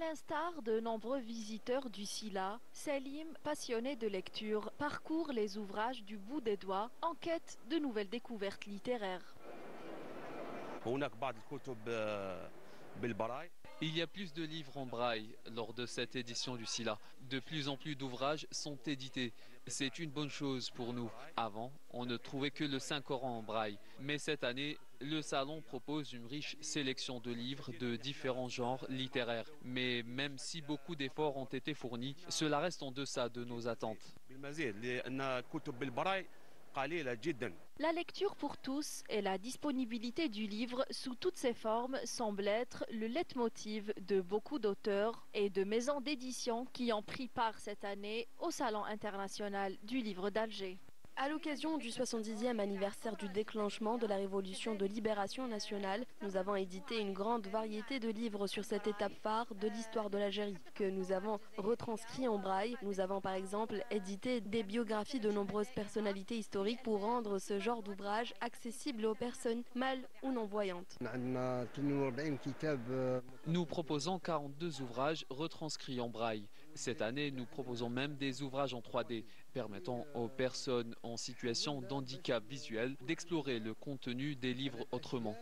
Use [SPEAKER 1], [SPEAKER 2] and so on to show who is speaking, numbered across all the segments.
[SPEAKER 1] l'instar de nombreux visiteurs du Sila, Selim, passionné de lecture, parcourt les ouvrages du bout des doigts en quête de nouvelles découvertes littéraires.
[SPEAKER 2] Il y a plus de livres en braille lors de cette édition du Sila. De plus en plus d'ouvrages sont édités. C'est une bonne chose pour nous. Avant, on ne trouvait que le Saint-Coran en braille. Mais cette année, le salon propose une riche sélection de livres de différents genres littéraires. Mais même si beaucoup d'efforts ont été fournis, cela reste en deçà de nos attentes.
[SPEAKER 1] La lecture pour tous et la disponibilité du livre sous toutes ses formes semblent être le leitmotiv de beaucoup d'auteurs et de maisons d'édition qui ont pris part cette année au Salon international du livre d'Alger.
[SPEAKER 3] À l'occasion du 70e anniversaire du déclenchement de la Révolution de libération nationale, nous avons édité une grande variété de livres sur cette étape phare de l'histoire de l'Algérie, que nous avons retranscrit en braille. Nous avons par exemple édité des biographies de nombreuses personnalités historiques pour rendre ce genre d'ouvrage accessible aux personnes mal ou non-voyantes.
[SPEAKER 2] Nous proposons 42 ouvrages retranscrits en braille. Cette année, nous proposons même des ouvrages en 3D, permettant aux personnes en situation d'handicap visuel d'explorer le contenu des livres autrement.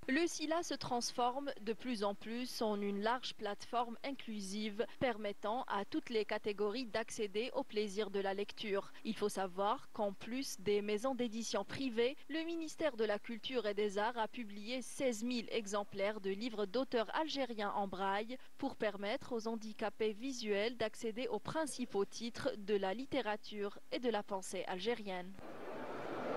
[SPEAKER 1] Le Sila se transforme de plus en plus en une large plateforme inclusive permettant à toutes les catégories d'accéder au plaisir de la lecture. Il faut savoir qu'en plus des maisons d'édition privées, le ministère de la Culture et des Arts a publié 16 000 exemplaires de livres d'auteurs algériens en braille pour permettre aux handicapés visuels d'accéder aux principaux titres de la littérature et de la pensée algérienne.